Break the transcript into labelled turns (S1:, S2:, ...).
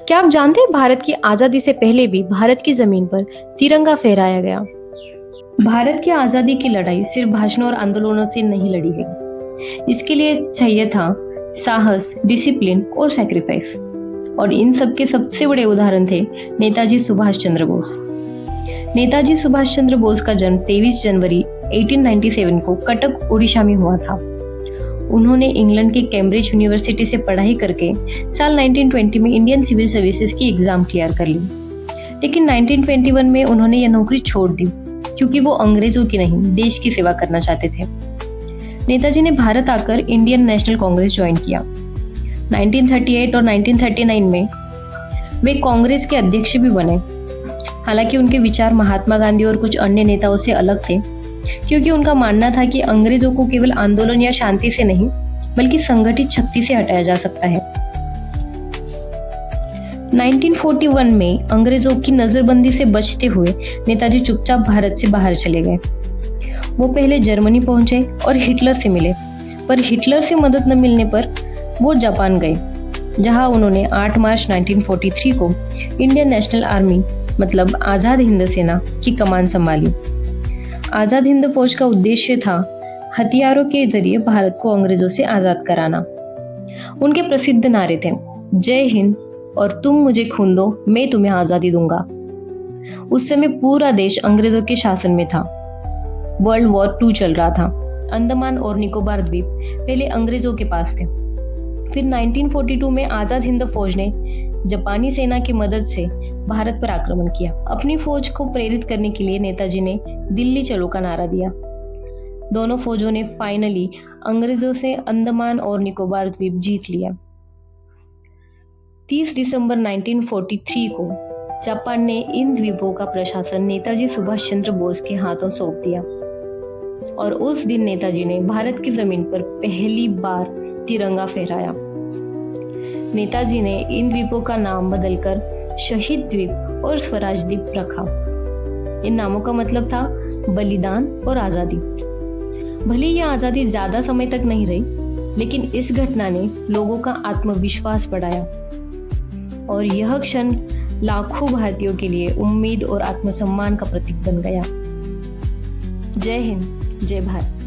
S1: क्या आप जानते हैं भारत की आज़ादी से पहले भी भारत की ज़मीन पर तिरंगा फहराया गया। भारत की आज़ादी की लड़ाई सिर्फ भाषणों और आंदोलनों से नहीं लड़ी गई। इसके लिए चाहिए था साहस, डिसिप्लिन और सैक्रिफाइस। और इन सब के सबसे बड़े उदाहरण थे नेताजी सुभाष चंद्र बोस। नेताजी सुभाष चंद्र बोस का जन्म 23 जनवरी 1897 को कटक, उड़ीसा में हुआ था। उन्होंने इंग्लैंड के कैम्ब्रिज यूनिवर्सिटी से पढ़ाई करके साल 1920 में इंडियन सिविल सर्विसेज की एग्जाम क्लियर कर ली। लेकिन 1921 में उन्होंने यह नौकरी छोड़ दी क्योंकि वो अंग्रेजों की नहीं, देश की सेवा करना चाहते थे। नेताजी ने भारत आकर इंडियन नेशनल कांग्रेस ज्वाइन किया। 1938 और 1939 में वे कांग्रेस के अध्यक्ष भी बने। हालांकि उनके विचार महात्मा गांधी और कुछ अन्य नेताओं से अलग थे, क्योंकि उनका मानना था कि अंग्रेजों को केवल आंदोलन या शांति से नहीं बल्कि संगठित शक्ति से हटाया जा सकता है। 1941 में अंग्रेजों की नजरबंदी से बचते हुए नेताजी चुपचाप भारत से बाहर चले गए। वो पहले जर्मनी पहुंचे और हिटलर से मिले, पर हिटलर से मदद न मिलने पर वो जापान गए, जहां उन्होंने 8 मार्च 1943 को इंडियन नेशनल आर्मी मतलब आजाद हिंद सेना की कमान संभाली। आजाद हिंद फौज का उद्देश्य था हथियारों के जरिए भारत को अंग्रेजों से आजाद कराना। उनके प्रसिद्ध नारे थे, जय हिंद और तुम मुझे खून दो, मैं तुम्हें आजादी दूंगा। उस समय पूरा देश अंग्रेजों के शासन में था। वर्ल्ड वॉर 2 चल रहा था। अंडमान और निकोबार द्वीप पहले अंग्रेजों के पास थे। फिर 1942 में आजाद हिंद फौज ने जापानी सेना की मदद से भारत पर आक्रमण किया। अपनी फौज को प्रेरित करने के लिए नेताजी ने दिल्ली चलो का नारा दिया। दोनों फौजों ने फाइनली अंग्रेजों से अंडमान और निकोबार द्वीप जीत लिया। 30 दिसंबर 1943 को जापान ने इन द्वीपों का प्रशासन नेताजी सुभाष चंद्र बोस के हाथों सौंप दिया और उस दिन नेताजी ने भारत की जमीन पर पहली बार तिरंगा फहराया। नेताजी ने इन द्वीपों का नाम बदलकर शहीद द्वीप और स्वराज द्वीप रखा। इन नामों का मतलब था बलिदान और आजादी। भले यह आजादी ज्यादा समय तक नहीं रही, लेकिन इस घटना ने लोगों का आत्मविश्वास बढ़ाया और यह क्षण लाखों भारतीयों के लिए उम्मीद और आत्मसम्मान का प्रतीक बन गया। जय हिंद, जय भारत।